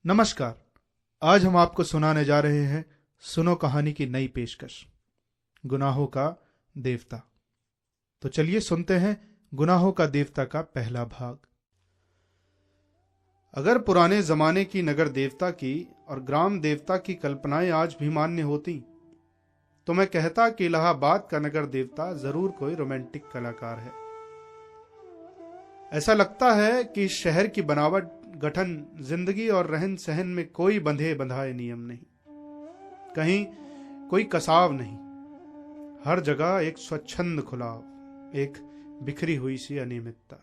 नमस्कार। आज हम आपको सुनाने जा रहे हैं सुनो कहानी की नई पेशकश, गुनाहों का देवता। तो चलिए सुनते हैं गुनाहों का देवता का पहला भाग। अगर पुराने जमाने की नगर देवता की और ग्राम देवता की कल्पनाएं आज भी मान्य होती तो मैं कहता कि इलाहाबाद का नगर देवता जरूर कोई रोमांटिक कलाकार है। ऐसा लगता है कि इस शहर की बनावट, गठन, जिंदगी और रहन सहन में कोई बंधे बंधाए नियम नहीं, कहीं कोई कसाव नहीं। हर जगह एक स्वच्छंद खुलाव, एक बिखरी हुई सी अनियमितता।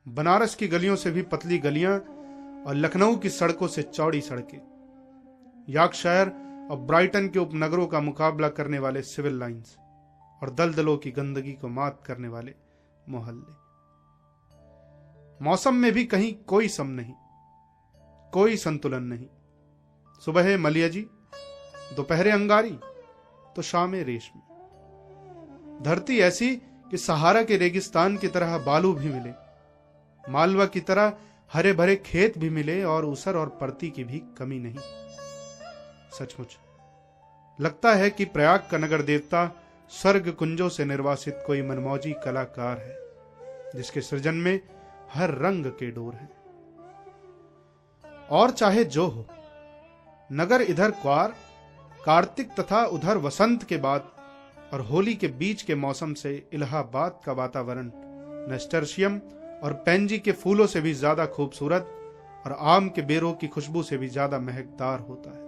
बनारस की गलियों से भी पतली गलियां और लखनऊ की सड़कों से चौड़ी सड़कें, यॉर्कशायर और ब्राइटन के उपनगरों का मुकाबला करने वाले सिविल लाइंस और दलदलों की गंदगी को मात करने वाले मोहल्ले। मौसम में भी कहीं कोई सम नहीं, कोई संतुलन नहीं। सुबह मलियजी, दोपहरे अंगारी, तो शामें रेशमी। धरती ऐसी कि सहारा के रेगिस्तान की तरह बालू भी मिले, मालवा की तरह हरे भरे खेत भी मिले और ऊसर और परती की भी कमी नहीं। सचमुच लगता है कि प्रयाग का नगर देवता स्वर्ग कुंजों से निर्वासित कोई मनमौजी कलाकार है, जिसके सृजन में हर रंग के डोर हैं। और चाहे जो हो, नगर इधर क्वार, कार्तिक तथा उधर वसंत के बाद और होली के बीच के मौसम से इलाहाबाद का वातावरण नस्टर्शियम और पेंजी के फूलों से भी ज्यादा खूबसूरत और आम के बेरों की खुशबू से भी ज्यादा महकदार होता है।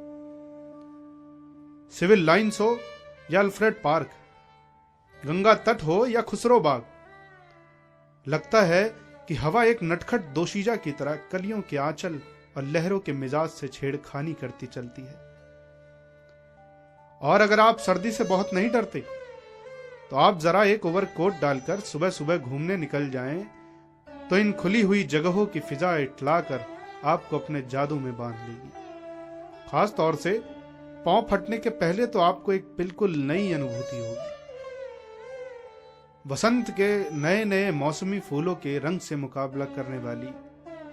सिविल लाइन्स हो या अल्फ्रेड पार्क, गंगा तट हो या खुसरो बाग, लगता है कि हवा एक नटखट दोशीजा की तरह कलियों के आंचल और लहरों के मिजाज से छेड़खानी करती चलती है। और अगर आप सर्दी से बहुत नहीं डरते तो आप जरा एक ओवरकोट डालकर सुबह सुबह घूमने निकल जाएं तो इन खुली हुई जगहों की फिजा इठलाकर आपको अपने जादू में बांध लेगी। खास तौर से पांव फटने के पहले तो आपको एक बिल्कुल नई अनुभूति होगी। वसंत के नए नए मौसमी फूलों के रंग से मुकाबला करने वाली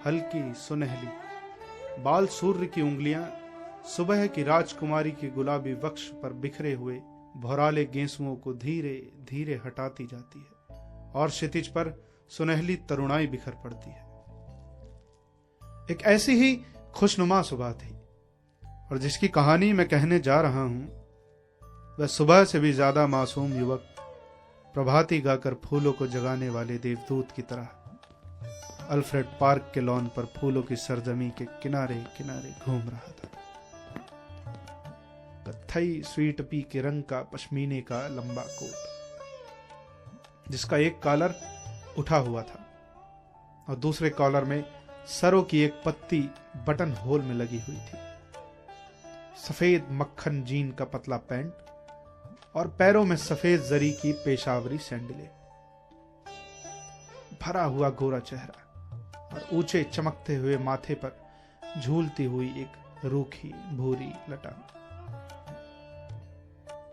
हल्की सुनहली बाल सूर्य की उंगलियां सुबह की राजकुमारी की गुलाबी वक्ष पर बिखरे हुए भौराले गेंसुओं को धीरे धीरे हटाती जाती है और क्षितिज पर सुनहली तरुणाई बिखर पड़ती है। एक ऐसी ही खुशनुमा सुबह थी और जिसकी कहानी मैं कहने जा रहा हूं वह सुबह से भी ज्यादा मासूम युवक प्रभाती गाकर फूलों को जगाने वाले देवदूत की तरह अल्फ्रेड पार्क के लॉन पर फूलों की सरजमी के किनारे किनारे घूम रहा था। कत्थई स्वीट पी के रंग का पश्मीने का लंबा कोट, जिसका एक कॉलर उठा हुआ था और दूसरे कॉलर में सरों की एक पत्ती बटन होल में लगी हुई थी। सफेद मक्खन जीन का पतला पैंट और पैरों में सफेद जरी की पेशावरी सैंडलें। भरा हुआ गोरा चेहरा और ऊंचे चमकते हुए माथे पर झूलती हुई एक रूखी भूरी लटाम।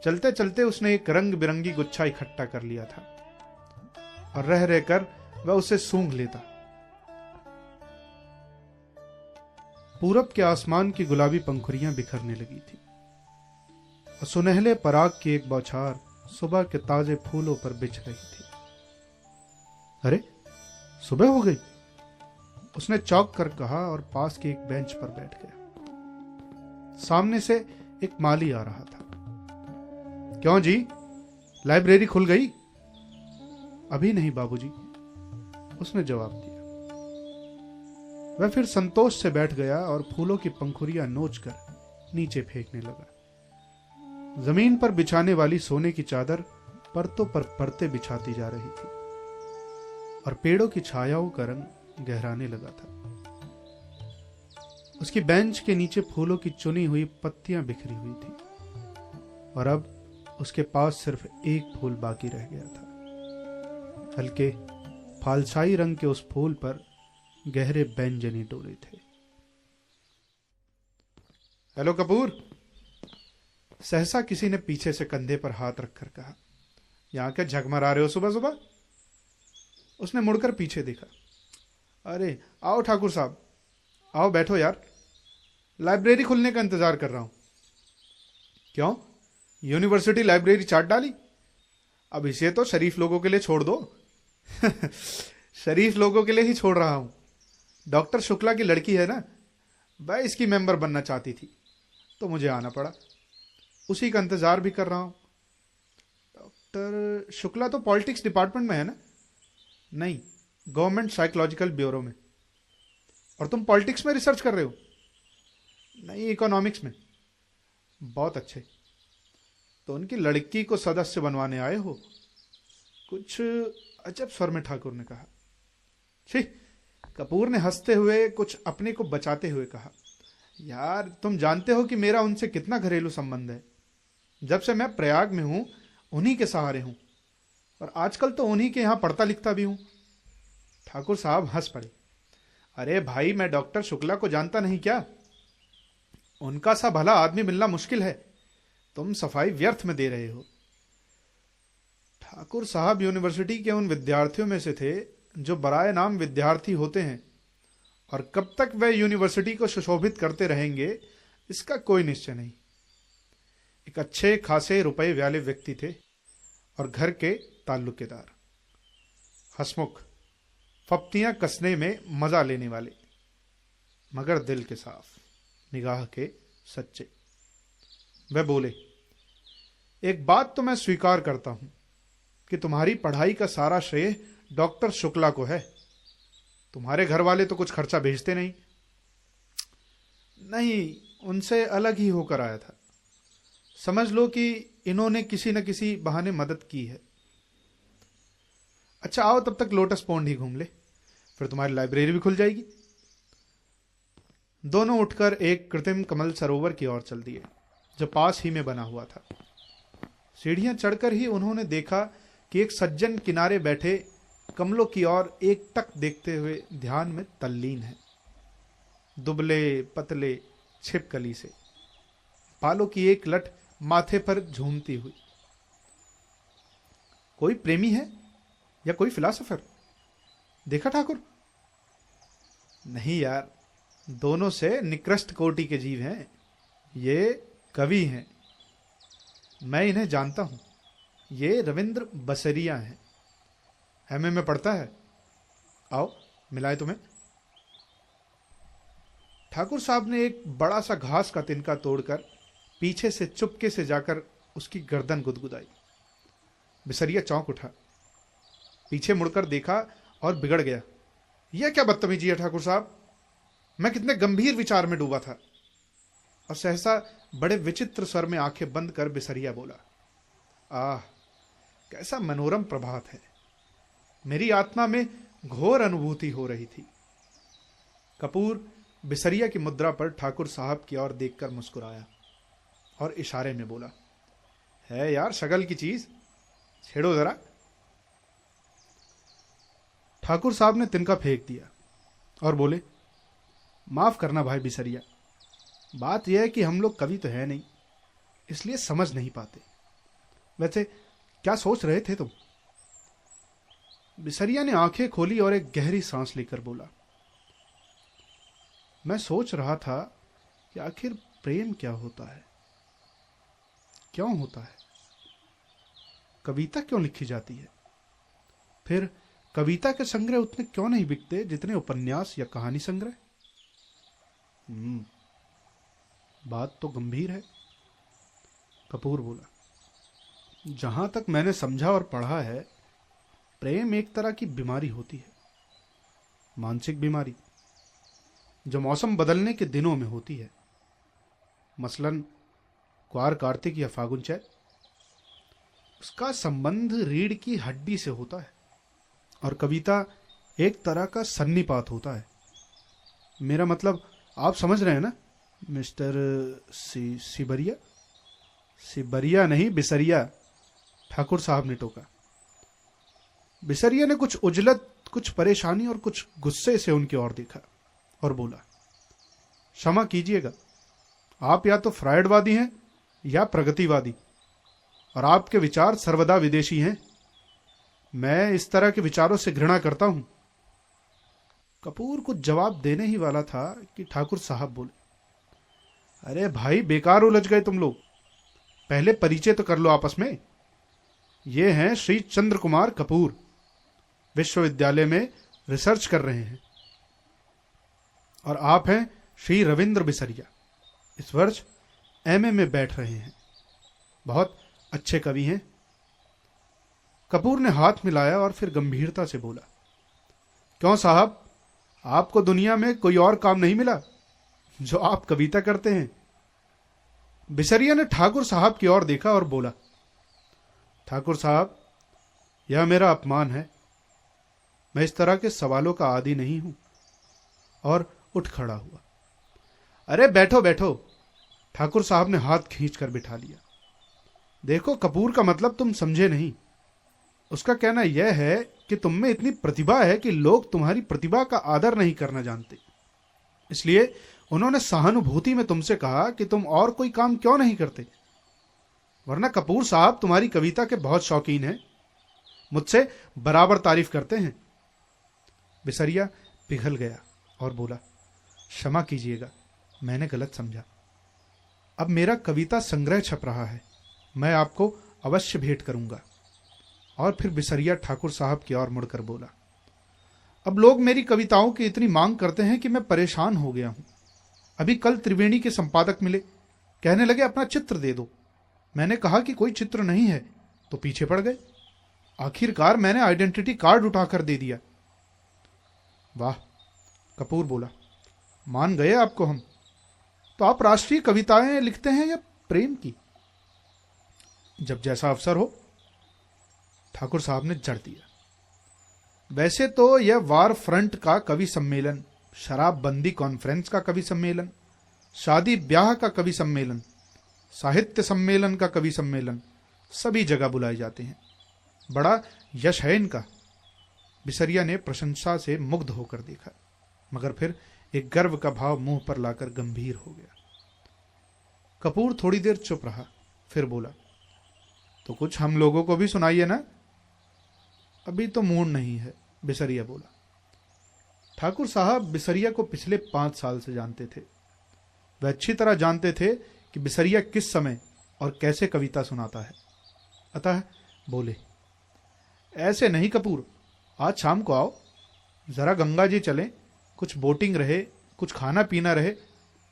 चलते चलते उसने एक रंग बिरंगी गुच्छा इकट्ठा कर लिया था और रह रहकर वह उसे सूंघ लेता। पूरब के आसमान की गुलाबी पंखुड़ियां बिखरने लगी थी और सुनहले पराग की एक बौछार सुबह के ताजे फूलों पर बिछ रही थी। अरे, सुबह हो गई, उसने चौंक कर कहा और पास की एक बेंच पर बैठ गया। सामने से एक माली आ रहा था। क्यों जी, लाइब्रेरी खुल गई? अभी नहीं बाबूजी, उसने जवाब दिया। वह फिर संतोष से बैठ गया और फूलों की पंखुड़ियां नोचकर नीचे फेंकने लगा। जमीन पर बिछाने वाली सोने की चादर परतों पर परतें बिछाती जा रही थी और पेड़ों की छायाओं का रंग गहराने लगा था। उसकी बेंच के नीचे फूलों की चुनी हुई पत्तियां बिखरी हुई थी और अब उसके पास सिर्फ एक फूल बाकी रह गया था। हल्के फालसाई रंग के उस फूल पर गहरे बैंजनी डोले थे। हेलो कपूर, सहसा किसी ने पीछे से कंधे पर हाथ रखकर कहा। यहां क्या झकमरा रहे हो सुबह सुबह? उसने मुड़कर पीछे देखा। अरे आओ ठाकुर साहब, आओ बैठो यार, लाइब्रेरी खुलने का इंतजार कर रहा हूं। क्यों, यूनिवर्सिटी लाइब्रेरी चाट डाली? अब इसे तो शरीफ लोगों के लिए छोड़ दो। शरीफ लोगों के लिए ही छोड़ रहा हूं। डॉक्टर शुक्ला की लड़की है ना, वह इसकी मेंबर बनना चाहती थी, तो मुझे आना पड़ा। उसी का इंतजार भी कर रहा हूं। डॉक्टर शुक्ला तो पॉलिटिक्स डिपार्टमेंट में है ना? नहीं, गवर्नमेंट साइकोलॉजिकल ब्यूरो में। और तुम पॉलिटिक्स में रिसर्च कर रहे हो? नहीं, इकोनॉमिक्स में। बहुत अच्छे। तो उनकी लड़की को सदस्य बनवाने आए हो? कुछ अजब स्वर में ठाकुर ने कहा। छी! कपूर ने हंसते हुए कुछ अपने को बचाते हुए कहा, यार तुम जानते हो कि मेरा उनसे कितना घरेलू संबंध है। जब से मैं प्रयाग में हूं उन्हीं के सहारे हूं, और आजकल तो उन्हीं के यहां पढ़ता लिखता भी हूं। ठाकुर साहब हंस पड़े। अरे भाई, मैं डॉक्टर शुक्ला को जानता नहीं क्या? उनका सा भला आदमी मिलना मुश्किल है। तुम सफाई व्यर्थ में दे रहे हो। ठाकुर साहब यूनिवर्सिटी के उन विद्यार्थियों में से थे जो बराए नाम विद्यार्थी होते हैं, और कब तक वे यूनिवर्सिटी को सुशोभित करते रहेंगे इसका कोई निश्चय नहीं। एक अच्छे खासे रुपए वाले व्यक्ति थे और घर के ताल्लुकेदार, हसमुख, फप्तियां कसने में मजा लेने वाले, मगर दिल के साफ, निगाह के सच्चे। वे बोले, एक बात तो मैं स्वीकार करता हूं कि तुम्हारी पढ़ाई का सारा श्रेय डॉक्टर शुक्ला को है। तुम्हारे घर वाले तो कुछ खर्चा भेजते नहीं। नहीं, उनसे अलग ही होकर आया था। समझ लो कि इन्होंने किसी न किसी बहाने मदद की है। अच्छा आओ, तब तक लोटस पॉन्ड ही घूम ले, फिर तुम्हारी लाइब्रेरी भी खुल जाएगी। दोनों उठकर एक कृत्रिम कमल सरोवर की ओर चल दिए जो पास ही में बना हुआ था। सीढ़ियां चढ़कर ही उन्होंने देखा कि एक सज्जन किनारे बैठे कमलों की ओर एक टक देखते हुए ध्यान में तल्लीन है। दुबले पतले छिपकली से, बालों की एक लट माथे पर झूमती हुई। कोई प्रेमी है या कोई फिलॉसफर? देखा ठाकुर? नहीं यार, दोनों से निकृष्ट कोटि के जीव हैं। ये कवि हैं, मैं इन्हें जानता हूं। ये रविंद्र बसरिया हैं, एमए में पढ़ता है। आओ मिलाए तुम्हें। ठाकुर साहब ने एक बड़ा सा घास का तिनका तोड़कर पीछे से चुपके से जाकर उसकी गर्दन गुदगुदाई। बिसरिया चौंक उठा, पीछे मुड़कर देखा और बिगड़ गया। यह क्या बदतमीजी है ठाकुर साहब? मैं कितने गंभीर विचार में डूबा था। और सहसा बड़े विचित्र स्वर में आंखें बंद कर बिसरिया बोला, आह कैसा मनोरम प्रभात है। मेरी आत्मा में घोर अनुभूति हो रही थी। कपूर बिसरिया की मुद्रा पर ठाकुर साहब की ओर देखकर मुस्कुराया और इशारे में बोला, है यार शगल की चीज, छेड़ो जरा। ठाकुर साहब ने तिनका फेंक दिया और बोले, माफ करना भाई बिसरिया, बात यह है कि हम लोग कवि तो है नहीं, इसलिए समझ नहीं पाते। वैसे क्या सोच रहे थे तुम? बिसरिया ने आंखें खोली और एक गहरी सांस लेकर बोला, मैं सोच रहा था कि आखिर प्रेम क्या होता है, क्यों होता है, कविता क्यों लिखी जाती है, फिर कविता के संग्रह उतने क्यों नहीं बिकते जितने उपन्यास या कहानी संग्रह। बात तो गंभीर है। कपूर बोला, जहां तक मैंने समझा और पढ़ा है, प्रेम एक तरह की बीमारी होती है, मानसिक बीमारी, जो मौसम बदलने के दिनों में होती है, मसलन क्वार कार्तिक या फागुन चैत। उसका संबंध रीढ़ की हड्डी से होता है और कविता एक तरह का सन्निपात होता है। मेरा मतलब आप समझ रहे हैं ना मिस्टर सिबरिया? सिबरिया नहीं, बिसरिया, ठाकुर साहब ने टोका। बिसरिया ने कुछ उजलत, कुछ परेशानी और कुछ गुस्से से उनकी ओर देखा और बोला, क्षमा कीजिएगा, आप या तो फ्रायडवादी हैं या प्रगतिवादी, और आपके विचार सर्वदा विदेशी हैं। मैं इस तरह के विचारों से घृणा करता हूं। कपूर कुछ जवाब देने ही वाला था कि ठाकुर साहब बोले, अरे भाई बेकार उलझ गए तुम लोग, पहले परिचय तो कर लो आपस में। ये हैं श्री चंद्र कुमार कपूर, विश्वविद्यालय में रिसर्च कर रहे हैं। और आप हैं श्री रविंद्र बिसरिया, इस वर्ष एमए में बैठ रहे हैं, बहुत अच्छे कवि हैं। कपूर ने हाथ मिलाया और फिर गंभीरता से बोला, क्यों साहब, आपको दुनिया में कोई और काम नहीं मिला जो आप कविता करते हैं? बिसरिया ने ठाकुर साहब की ओर देखा और बोला, ठाकुर साहब, यह मेरा अपमान है, मैं इस तरह के सवालों का आदी नहीं हूं। और उठ खड़ा हुआ। अरे बैठो बैठो, ठाकुर साहब ने हाथ खींचकर बिठा लिया। देखो कपूर का मतलब तुम समझे नहीं। उसका कहना यह है कि तुम में इतनी प्रतिभा है कि लोग तुम्हारी प्रतिभा का आदर नहीं करना जानते, इसलिए उन्होंने सहानुभूति में तुमसे कहा कि तुम और कोई काम क्यों नहीं करते। वरना कपूर साहब तुम्हारी कविता के बहुत शौकीन हैं, मुझसे बराबर तारीफ करते हैं। बिसरिया पिघल गया और बोला, क्षमा कीजिएगा, मैंने गलत समझा। अब मेरा कविता संग्रह छप रहा है, मैं आपको अवश्य भेंट करूंगा। और फिर बिसरिया ठाकुर साहब की ओर मुड़कर बोला, अब लोग मेरी कविताओं की इतनी मांग करते हैं कि मैं परेशान हो गया हूं। अभी कल त्रिवेणी के संपादक मिले, कहने लगे अपना चित्र दे दो। मैंने कहा कि कोई चित्र नहीं है, तो पीछे पड़ गए। आखिरकार मैंने आइडेंटिटी कार्ड उठाकर दे दिया। वाह, कपूर बोला, मान गए आपको हम। तो आप राष्ट्रीय कविताएं लिखते हैं या प्रेम की? जब जैसा अवसर हो, ठाकुर साहब ने जड़ दिया। वैसे तो यह वार फ्रंट का कवि सम्मेलन, शराबबंदी कॉन्फ्रेंस का कवि सम्मेलन, शादी ब्याह का कवि सम्मेलन, साहित्य सम्मेलन का कवि सम्मेलन, सभी जगह बुलाए जाते हैं। बड़ा यश है इनका। बिसरिया ने प्रशंसा से मुग्ध होकर देखा, मगर फिर एक गर्व का भाव मुंह पर लाकर गंभीर हो गया। कपूर थोड़ी देर चुप रहा, फिर बोला, तो कुछ हम लोगों को भी सुनाइए ना। अभी तो मूड नहीं है, बिसरिया बोला। ठाकुर साहब बिसरिया को पिछले 5 साल से जानते थे। वह अच्छी तरह जानते थे कि बिसरिया किस समय और कैसे कविता सुनाता है। अतः बोले, ऐसे नहीं कपूर, आज शाम को आओ, जरा गंगा जी चलें, कुछ बोटिंग रहे, कुछ खाना पीना रहे,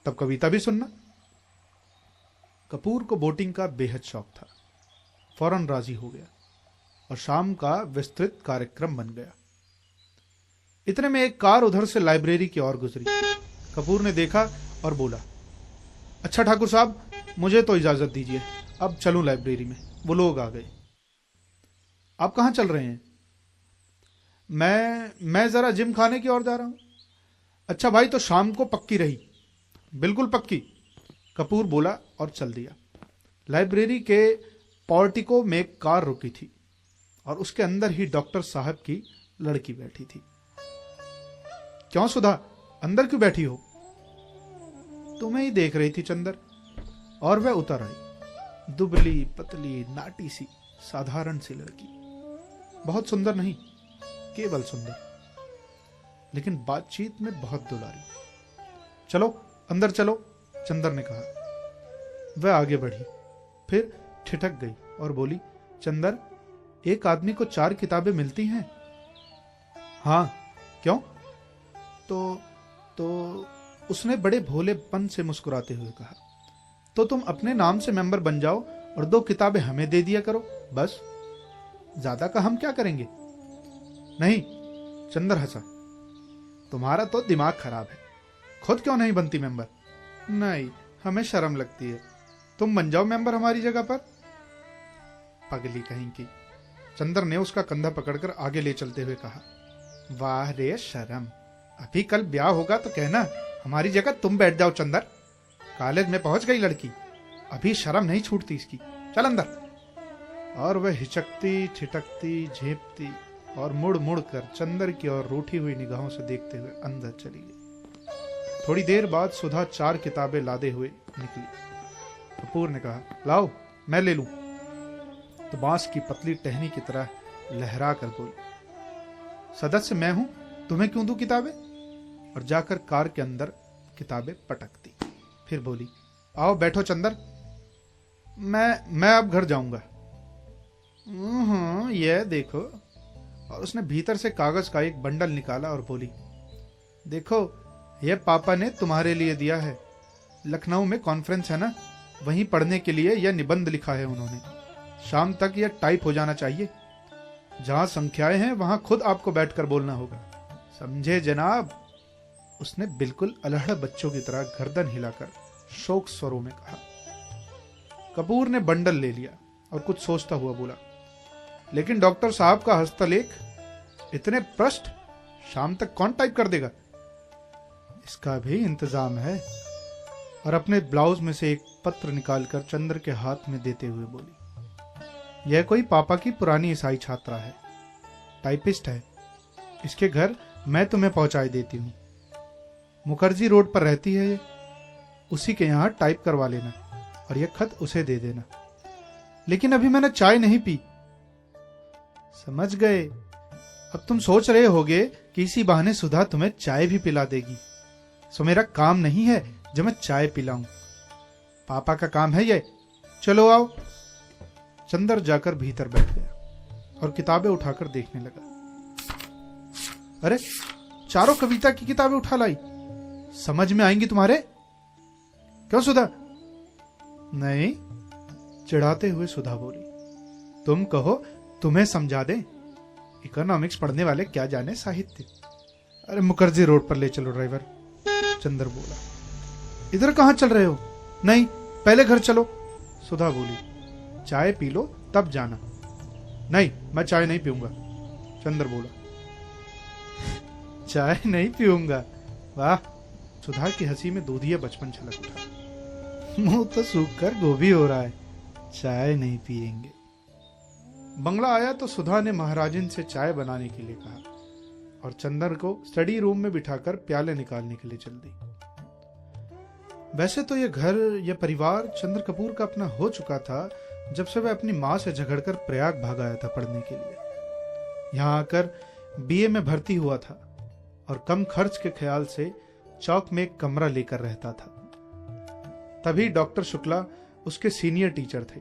तब कविता भी सुनना। कपूर को बोटिंग का बेहद शौक था, फौरन राजी हो गया और शाम का विस्तृत कार्यक्रम बन गया। इतने में एक कार उधर से लाइब्रेरी की ओर गुजरी। कपूर ने देखा और बोला, अच्छा ठाकुर साहब, मुझे तो इजाजत दीजिए, अब चलूं लाइब्रेरी में। वो लोग आ गए। आप कहां चल रहे हैं? मैं जरा जिम खाने की ओर जा रहा हूं। अच्छा भाई, तो शाम को पक्की रही? बिल्कुल पक्की, कपूर बोला और चल दिया। लाइब्रेरी के पोर्टिको में एक कार रुकी थी और उसके अंदर ही डॉक्टर साहब की लड़की बैठी थी। क्यों सुधा, अंदर क्यों बैठी हो? तुम्हें ही देख रही थी चंदर। और वह उतर आई, दुबली पतली नाटी सी साधारण सी लड़की, बहुत सुंदर नहीं, केवल सुंदर, लेकिन बातचीत में बहुत दुलारी। चलो अंदर चलो, चंदर ने कहा। वह आगे बढ़ी, फिर ठिठक गई और बोली, चंदर, एक आदमी को 4 किताबें मिलती हैं? हाँ, क्यों? तो उसने बड़े भोलेपन से मुस्कुराते हुए कहा, तो तुम अपने नाम से मेंबर बन जाओ और 2 किताबें हमें दे दिया करो, बस। ज्यादा का हम क्या करेंगे? नहीं, चंदर हंसा, तुम्हारा तो दिमाग खराब है, खुद क्यों नहीं बनती मेंबर? नहीं, हमें शर्म लगती है, तुम बन जाओ मेंबर हमारी जगह पर। पगली कहीं की। चंदर ने उसका कंधा पकड़कर आगे ले चलते हुए कहा, वाह रे शर्म, अभी कल ब्याह होगा तो कहना हमारी जगह तुम बैठ जाओ चंदर। कॉलेज में पहुंच गई लड़की, अभी शर्म नहीं छूटती इसकी, चल अंदर। और वह हिचकती ठिठकती झेपती और मुड़ मुड़ कर चंदर की ओर रूठी हुई निगाहों से देखते हुए अंदर चली गई। थोड़ी देर बाद सुधा 4 किताबें लादे हुए निकली। कपूर ने कहा, लाओ मैं ले लूं। तो बांस की पतली टहनी की तरह लहरा कर बोली, सदस्य मैं हूं, तुम्हें क्यों दूं किताबें? और जाकर कार के अंदर किताबें पटक दी। फिर बोली, आओ बैठो चंदर, मैं अब घर जाऊंगा। ये देखो। और उसने भीतर से कागज का एक बंडल निकाला और बोली, देखो ये पापा ने तुम्हारे लिए दिया है। लखनऊ में कॉन्फ्रेंस है ना, वहीं पढ़ने के लिए यह निबंध लिखा है उन्होंने। शाम तक यह टाइप हो जाना चाहिए। जहां संख्याएं हैं वहां खुद आपको बैठकर बोलना होगा, समझे जनाब? उसने बिल्कुल अलहड़ बच्चों की तरह गर्दन हिलाकर शोक स्वरों में कहा। कपूर ने बंडल ले लिया और कुछ सोचता हुआ बोला, लेकिन डॉक्टर साहब का हस्तलेख, इतने पृष्ठ शाम तक कौन टाइप कर देगा? इसका भी इंतजाम है। और अपने ब्लाउज में से एक पत्र निकालकर चंद्र के हाथ में देते हुए बोली, यह कोई पापा की पुरानी ईसाई छात्रा है, टाइपिस्ट है। इसके घर मैं तुम्हें पहुंचाई देती हूँ। मुखर्जी रोड पर रहती है ये, उसी के यहाँ टाइप करवा लेना और यह खत उसे दे देना। लेकिन अभी मैंने चाय नहीं पी। समझ गए। अब तुम सोच रहे होगे कि इसी बहाने सुधा तुम्हें चाय भी पिला देगी। सो मेरा काम नहीं है जो मैं चाय पिलाऊं, पापा का काम है ये। चलो आओ। चंदर जाकर भीतर बैठ गया और किताबें उठाकर देखने लगा। अरे, चारों कविता की किताबें उठा लाई। समझ में आएंगी तुम्हारे? क्यों सुधा? नहीं, चिढ़ाते हुए सुधा बोली, तुम कहो तुम्हें समझा दें। इकोनॉमिक्स पढ़ने वाले क्या जाने साहित्य। अरे मुखर्जी रोड पर ले चलो ड्राइवर। चंदर बोला। इधर कहां चल रहे हो? नहीं, पहले घर चलो। सुधा बोली, चाय पी लो तब जाना। नहीं, मैं चाय नहीं पीऊंगा। चंदर बोला, चाय नहीं पीऊंगा? वाह। सुधा की हंसी में दूधिया बचपन छलक उठा। मुंह तो सूख कर गोभी हो रहा है, चाय नहीं पिएंगे। बंगला आया तो सुधा ने महाराजिन से चाय बनाने के लिए कहा और चंदर को स्टडी रूम में बिठाकर प्याले निकालने के लिए चल दी। वैसे तो यह घर, यह परिवार चंद्र कपूर का अपना हो चुका था जब से वह अपनी मां से झगड़कर प्रयाग भाग आया था पढ़ने के लिए। यहां आकर बीए में भर्ती हुआ था और कम खर्च के ख्याल से चौक में एक कमरा लेकर रहता था। तभी डॉक्टर शुक्ला उसके सीनियर टीचर थे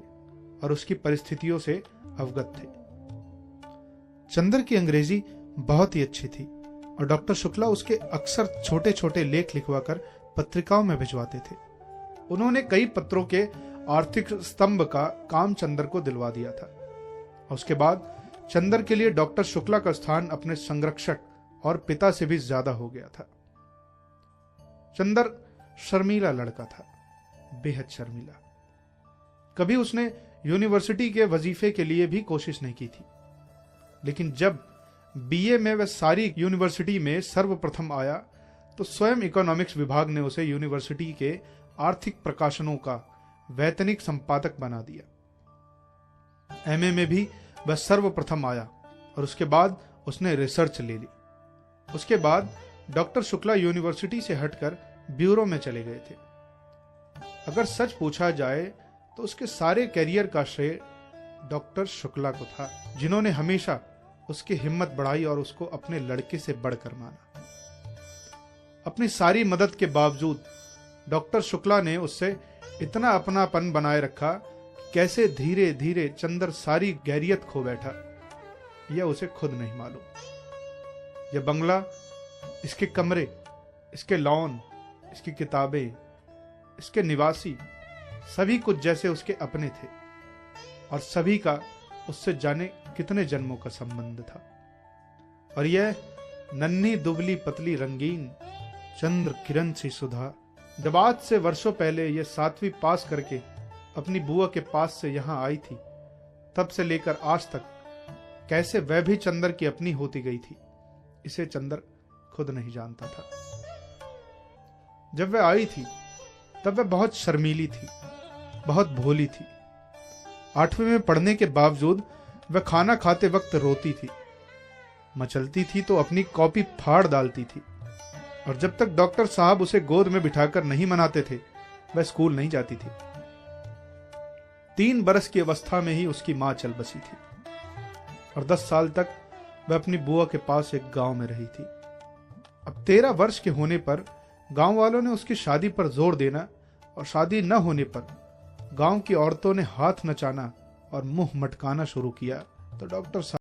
और उसकी परिस्थितियों से अवगत थे। चंदर की अंग्रेजी बहुत ही अच्छी थी और डॉक्टर शुक्ला उसके अक्सर छोटे छोटे लेख लिखवाकर पत्रिकाओं में भिजवाते थे। उन्होंने कई पत्रों के आर्थिक स्तंभ का काम चंदर को दिलवा दिया था। उसके बाद चंदर के लिए डॉक्टर शुक्ला का स्थान अपने संरक्षक और पिता से भी ज्यादा हो गया था। चंदर शर्मीला लड़का था, बेहद शर्मीला। कभी उसने यूनिवर्सिटी के वजीफे के लिए भी कोशिश नहीं की थी, लेकिन जब बीए में वह सारी यूनिवर्सिटी में सर्वप्रथम आया तो स्वयं इकोनॉमिक्स विभाग ने उसे यूनिवर्सिटी के आर्थिक प्रकाशनों का वैतनिक संपादक बना दिया। एमए में भी वह सर्वप्रथम आया और उसके बाद उसने रिसर्च ले ली। उसके बाद डॉक्टर शुक्ला यूनिवर्सिटी से हटकर ब्यूरो में चले गए थे। अगर सच पूछा जाए तो उसके सारे कैरियर का श्रेय डॉक्टर शुक्ला को था, जिन्होंने हमेशा उसकी हिम्मत बढ़ाई और उसको अपने लड़के से बढ़कर माना। अपनी सारी मदद के बावजूद डॉक्टर शुक्ला ने उससे इतना अपनापन बनाए रखा कि कैसे धीरे धीरे चंदर सारी गैरियत खो बैठा, यह उसे खुद नहीं मालूम। यह बंगला, इसके कमरे, इसके लॉन, इसकी किताबें, इसके निवासी, सभी कुछ जैसे उसके अपने थे और सभी का उससे जाने कितने जन्मों का संबंध था। और यह नन्ही दुबली पतली रंगीन चंद्र किरण सी सुधा जब आज से वर्षों पहले यह 7वीं पास करके अपनी बुआ के पास से यहां आई थी, तब से लेकर आज तक कैसे वह भी चंदर की अपनी होती गई थी, इसे चंदर खुद नहीं जानता था। जब वह आई थी तब वह बहुत शर्मीली थी, बहुत भोली थी। 8वीं में पढ़ने के बावजूद वह खाना खाते वक्त रोती थी, मचलती थी तो अपनी कॉपी फाड़ डालती थी। और जब तक डॉक्टर साहब उसे गोद में बिठाकर नहीं मनाते थे, वह स्कूल नहीं जाती थी। 3 बरस की अवस्था में ही उसकी मां चल बसी थी और 10 साल तक वह अपनी बुआ के पास एक गांव में रही थी। अब 13 वर्ष के होने पर गांव वालों ने उसकी शादी पर जोर देना और शादी न होने पर गांव की औरतों ने हाथ नचाना और मुंह मटकाना शुरू किया तो डॉक्टर